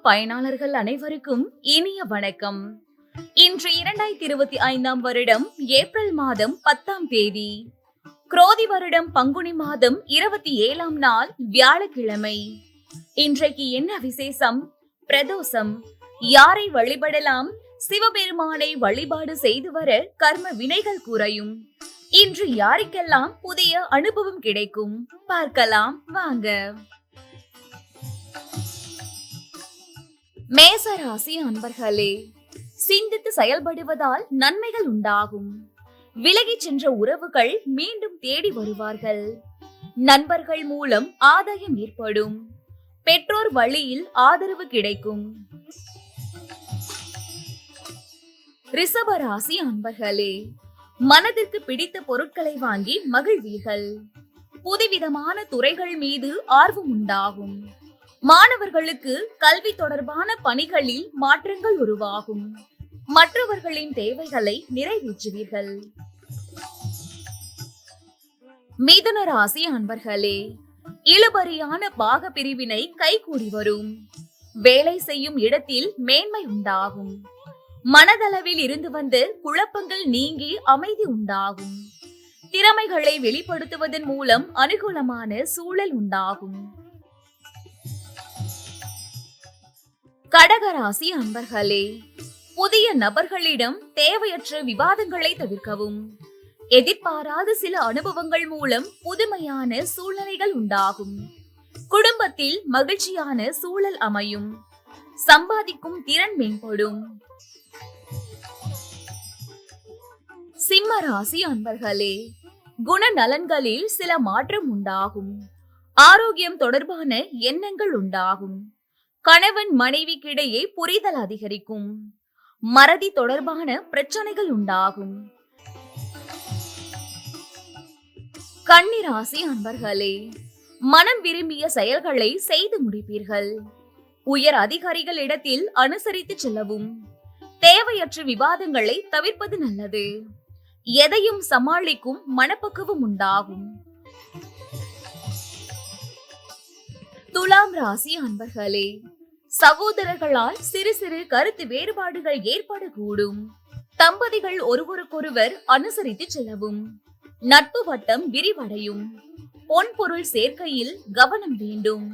பயனாளர்கள் அனைவருக்கும் இனிய வணக்கம். இன்று 2025 வருடம் ஏப்ரல் மாதம் 10ஆம் தேதி, குரோதி வருடம் பங்குனி மாதம் 27ஆம் நாள் வியாழக்கிழமை. இன்றைக்கு என்ன விசேஷம்? பிரதோஷம். யாரை வழிபடலாம்? சிவபெருமானை வழிபாடு செய்து வர கர்ம வினைகள் குறையும். இன்று யாருக்கெல்லாம் புதிய அனுபவம் கிடைக்கும்? பார்க்கலாம் வாங்க. மேசராசி அன்பர்களே, சிந்தித்து செயல்படுவதால் நன்மைகள் உண்டாகும். விலகி சென்ற உறவுகள் மீண்டும் தேடி வருவார்கள். நண்பர்கள் மூலம் ஆதாயம் ஏற்படும். பெற்றோர் வழியில் ஆதரவு கிடைக்கும். ரிஷபராசி அன்பர்களே, மனதிற்கு பிடித்த பொருட்களை வாங்கி மகிழ்வீர்கள். புதுவிதமான துறைகள் மீது ஆர்வம் உண்டாகும். மாணவர்களுக்கு கல்வி தொடர்பான பணிகளில் மாற்றங்கள் உருவாகும். மற்றவர்களின் தேவைகளை நிறைவேற்றுவீர்கள். மிதுன ராசி அன்பர்களே, இழுபறியான பாக பிரிவினை கைகூடி வரும். வேலை செய்யும் இடத்தில் மேன்மை உண்டாகும். மனதளவில் இருந்து வந்த குழப்பங்கள் நீங்கி அமைதி உண்டாகும். திறமைகளை வெளிப்படுத்துவதன் மூலம் அனுகூலமான சூழல் உண்டாகும். கடகராசி அன்பர்களே, புதிய நபர்களிடம் தேவையற்ற விவாதங்களை தவிர்க்கவும். எதிர்பாராத சில அனுபவங்கள் மூலம் புதுமையான சூழ்நிலைகள் உண்டாகும். குடும்பத்தில் மகிழ்ச்சியான சூழல் அமையும். சம்பாதிக்கும் திறன் மேம்படும். சிம்ம ராசி அன்பர்களே, குணநலன்களில் சில மாற்றம் உண்டாகும். ஆரோக்கியம் தொடர்பான எண்ணங்கள் உண்டாகும். கணவன் மனைவிக்கிடையே புரிதல் அதிகரிக்கும். மறதி தொடர்பான பிரச்சனைகள் உண்டாகும். கன்னிராசி அன்பர்களே, மனம் விரும்பிய செயல்களை செய்து முடிப்பீர்கள். உயர் அதிகாரிகளிடத்தில் அனுசரித்து செல்லவும். தேவையற்ற விவாதங்களை தவிர்ப்பது நல்லது. எதையும் சமாளிக்கும் மனப்பக்குவம் உண்டாகும். துலாம் ராசி அன்பர்களே, சகோதரர்களால் சிறு சிறு கருத்து வேறுபாடுகள் ஏற்படக்கூடும். தம்பதிகள் ஒருவருக்கொருவர் அனுசரித்து செல்லவும். நட்பு வட்டம் விரிவடையும். பொன் பொருள் சேர்க்கையில் கவனம் வேண்டும்.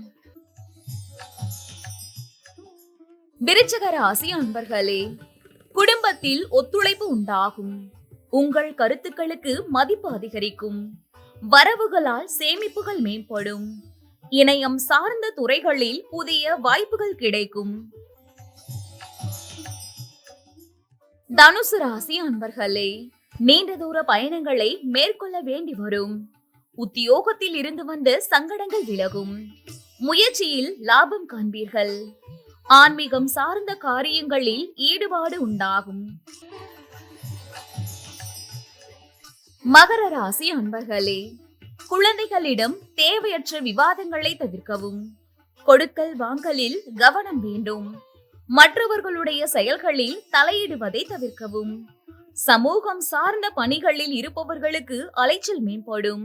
விருச்சிக ராசி அன்பர்களே, குடும்பத்தில் ஒத்துழைப்பு உண்டாகும். உங்கள் கருத்துக்களுக்கு மதிப்பு அதிகரிக்கும். வரவுகளால் சேமிப்புகள் மேம்படும். இணையம் சார்ந்த துறைகளில் புதிய வாய்ப்புகள் கிடைக்கும். தனுசு ராசி அன்பர்களே, நீண்ட தூர பயணங்களை மேற்கொள்ள வேண்டி வரும். உத்தியோகத்தில் இருந்து வந்த சங்கடங்கள் விலகும். முயற்சியில் லாபம் காண்பீர்கள். ஆன்மீகம் சார்ந்த காரியங்களில் ஈடுபாடு உண்டாகும். மகர ராசி அன்பர்களே, குழந்தைகளிடம் தேவையற்ற விவாதங்களை தவிர்க்கவும். கொடுக்கல் வாங்கலில் கவனம் வேண்டும். மற்றவர்களுடைய செயல்களில் தலையிடுவதை தவிர்க்கவும். சமூகம் சார்ந்த பணிகளில் இருப்பவர்களுக்கு அலைச்சல் மேம்படும்.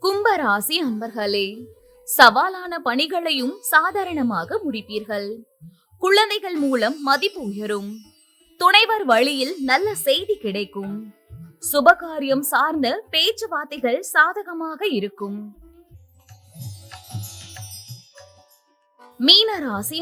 கும்பராசி அன்பர்களே, சவாலான பணிகளையும் சாதாரணமாக முடிப்பீர்கள். குழந்தைகள் மூலம் மதிப்பு உயரும். துணைவர் வழியில் நல்ல செய்தி கிடைக்கும். சுபகாரியம் சார்ந்த பேச்சுவார்த்தைகள் சாதகமாக இருக்கும். மீன ராசி